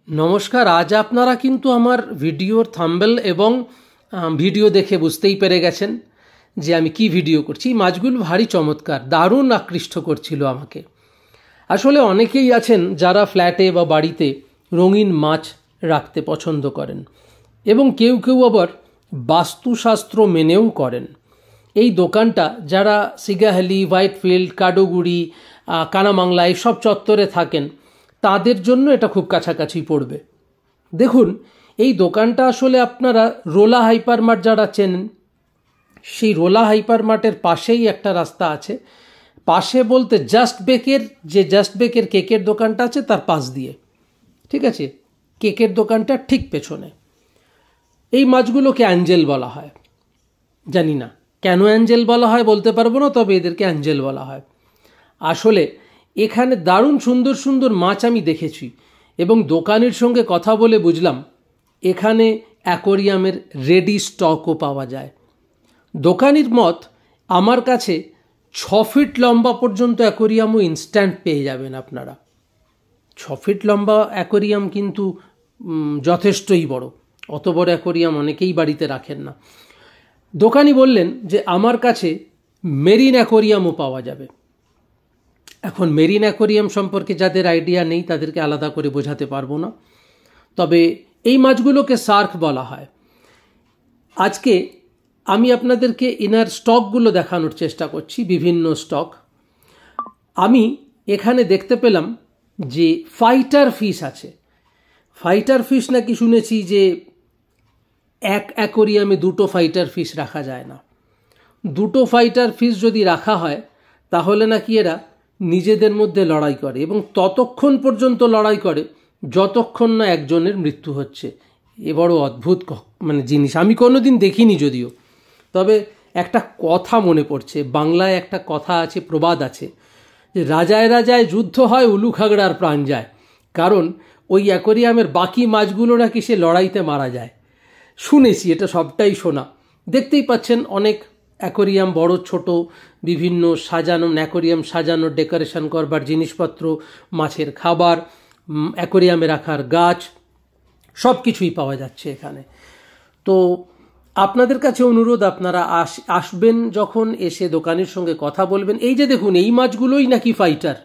নমস্কার। আজ আপনারা কিন্তু আমার ভিডিওর থাম্বনেল এবং ভিডিও দেখে বুঝতেই পেরে গেছেন যে আমি কি ভিডিও করছি। মাছগুলো ভারী চমৎকার, দারুণ আকৃষ্ট করছিল আমাকে। আসলে অনেকেই আছেন যারা ফ্ল্যাটে বা বাড়িতে রঙিন মাছ রাখতে পছন্দ করেন এবং কেউ কেউ আবার বাস্তুশাস্ত্র মেনেও করেন। এই দোকানটা যারা সিগাহালি, হোয়াইটফিল্ড, কাডোগুড়ি, কানামাংলা এইসব চত্বরে থাকেন তাদের জন্য এটা খুব কাছাকাছি পড়বে। দেখুন, এই দোকানটা আসলে আপনারা রোলা হাইপার মার্ট যারা চেনেন, সেই রোলা হাইপার মার্টের পাশেই একটা রাস্তা আছে। পাশে বলতে জাস্ট বেকের কেকের দোকানটা আছে তার পাশ দিয়ে, ঠিক আছে? কেকের দোকানটা ঠিক পেছনে। এই মাছগুলোকে অ্যাঞ্জেল বলা হয়। জানি না কেন অ্যাঞ্জেল বলা হয়, বলতে পারবো না, তবে এদেরকে অ্যাঞ্জেল বলা হয়। আসলে এখানে দারুণ সুন্দর সুন্দর মাছ আমি দেখেছি এবং দোকানের সঙ্গে কথা বলে বুঝলাম এখানে অ্যাকোরিয়ামের রেডি স্টকও পাওয়া যায়। দোকানির মত, আমার কাছে 6 ফিট লম্বা পর্যন্ত অ্যাকোরিয়ামও ইনস্ট্যান্ট পেয়ে যাবেন আপনারা। 6 ফিট লম্বা অ্যাকোরিয়াম কিন্তু যথেষ্টই বড়। অত বড় অ্যাকোরিয়াম অনেকেই বাড়িতে রাখেন না। দোকানি বললেন যে আমার কাছে মেরিন অ্যাকোরিয়ামও পাওয়া যাবে। এখন মেরিন অ্যাকোরিয়াম সম্পর্কে যাদের আইডিয়া নেই তাদেরকে আলাদা করে বোঝাতে পারবো না, তবে এই মাছগুলোকে শার্ক বলা হয়। আজকে আমি আপনাদেরকে ইনার স্টকগুলো দেখানোর চেষ্টা করছি, বিভিন্ন স্টক। আমি এখানে দেখতে পেলাম যে ফাইটার ফিশ আছে। ফাইটার ফিশ নাকি শুনেছি যে এক অ্যাকোরিয়ামে 2টো ফাইটার ফিশ রাখা যায় না। 2টো ফাইটার ফিশ যদি রাখা হয় তাহলে নাকি এরা নিজেদের মধ্যে লড়াই করে এবং ততক্ষণ পর্যন্ত লড়াই করে যতক্ষণ না একজনের মৃত্যু হচ্ছে। এ বড় অদ্ভুত জিনিস, আমি কোনোদিন দেখিনি যদিও। তবে একটা কথা মনে পড়ছে, বাংলায় একটা কথা আছে, প্রবাদ আছে যে রাজায় রাজায় যুদ্ধ হয়, উলু খাগড়ার প্রাণ যায়। কারণ ওই অ্যাকোরিয়ামের বাকি মাছগুলো নাকি সে লড়াইতে মারা যায়। শুনেছি, এটা সবটাই শোনা। দেখতেই পাচ্ছেন অনেক অ্যাকোরিয়াম, বড় ছোট বিভিন্ন সাজানো অ্যাকোরিয়াম, সাজানো ডেকোরেশন করবার জিনিসপত্র, মাছের খাবার, অ্যাকোরিয়ামে রাখার গাছ, সব কিছুই পাওয়া যাচ্ছে এখানে। তো আপনাদের কাছে অনুরোধ, আপনারা আসবেন যখন, এসে দোকানের সঙ্গে কথা বলবেন। এই যে দেখুন, এই মাছগুলোই নাকি ফাইটার।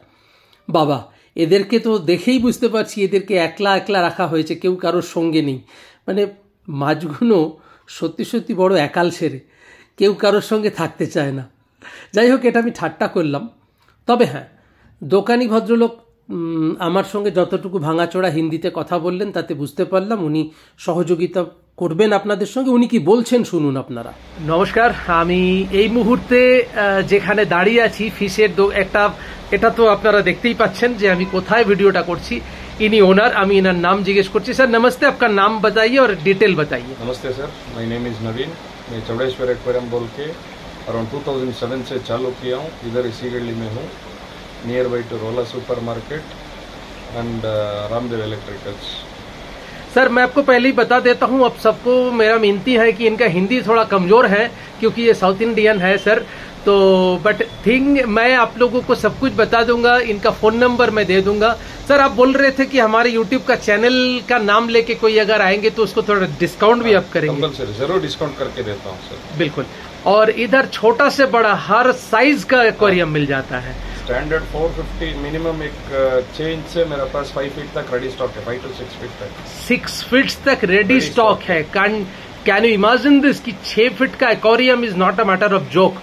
বাবা, এদেরকে তো দেখেই বুঝতে পারছি এদেরকে একলা একলা রাখা হয়েছে, কেউ কারোর সঙ্গে নেই। মাছগুলো সত্যি সত্যি বড় একাল সেরে, কেউ কারোর সঙ্গে থাকতে চায় না। যাই হোক, এটা আমি ঠাট্টা করলাম। তবে হ্যাঁ, দোকানি ভদ্রলোক আমার সঙ্গে যতটুকু ভাঙাচোড়া হিন্দিতে কথা বললেন তাতে বুঝতে পারলাম উনি সহযোগিতা করবেন আপনাদের সঙ্গে। উনি কি বলছেন শুনুন আপনারা। নমস্কার, আমি এই মুহূর্তে যেখানে দাঁড়িয়ে আছি ফিশের এটা তো আপনারা দেখতেই পাচ্ছেন যে আমি কোথায় ভিডিওটা করছি। इन्हीं ओनर, আমি इनर नाम जिज्ञेस करছি। सर नमस्ते, आपका नाम बताइए और डिटेल बताइए। नमस्ते सर, माय नेम इज नवीन। मैं चौड़ेश्वर एक्वेरियम बोल के अराउंड 2007 से चालू किया हूँ। इधर इसी गली में हूँ, नियर बाई टू रोला super market and Ramdev electricals. Sir मैं आपको पहले ही बता देता हूँ, अब सबको मेरा विनती है कि इनका हिंदी थोड़ा कमजोर है क्योंकि ये साउथ इंडियन है सर। तो बट मैं आप लोगों को सब कुछ बता दूंगा, इनका फोन नंबर मैं दे दूंगा। सर आप बोल रहे थे कि हमारे YouTube का चैनल का नाम लेके कोई अगर आएंगे तो उसको थोड़ा डिस्काउंट भी आप करेंगे? जरूर डिस्काउंट करके देता हूँ सर। बिल्कुल। और इधर छोटा से बड़ा हर साइज का एक्वेरियम मिल जाता है। स्टैंडर्ड 450 मिनिमम एक चेंज से मेरे पास 5 फीट तक रेडी स्टॉक है, 5 to 6 फीट तक। 6 फीट तक रेडी स्टॉक है। कैन यू इमेजिन दिस कि 6 फीट का aquarium is not a matter of joke.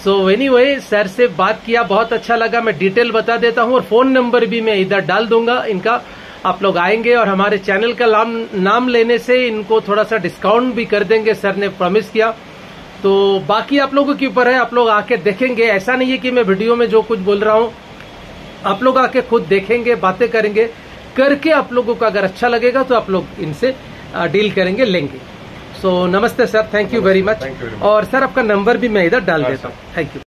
So anyway, sir से बात किया, बहुत अच्छा लगा। मैं डिटेल बता देता हूँ और फोन नंबर भी मैं इधर डाल दूंगा इनका। आप लोग आएंगे और हमारे चैनल का नाम लेने से इनको थोड़ा सा डिस्काउंट भी कर देंगे, सर ने प्रॉमिस किया। तो बाकी आप लोगों के ऊपर है, आप लोग आके देखेंगे। ऐसा नहीं है कि मैं वीडियो में जो कुछ बोल रहा हूँ, आप लोग आके खुद देखेंगे, बातें करेंगे, करके आप लोगों को अगर अच्छा लगेगा तो आप लोग इनसे डील करेंगे, लेंगे। सो नमस्ते sir, thank you very much. और सर आपका नंबर भी मैं इधर डाल देता हूँ। Thank you.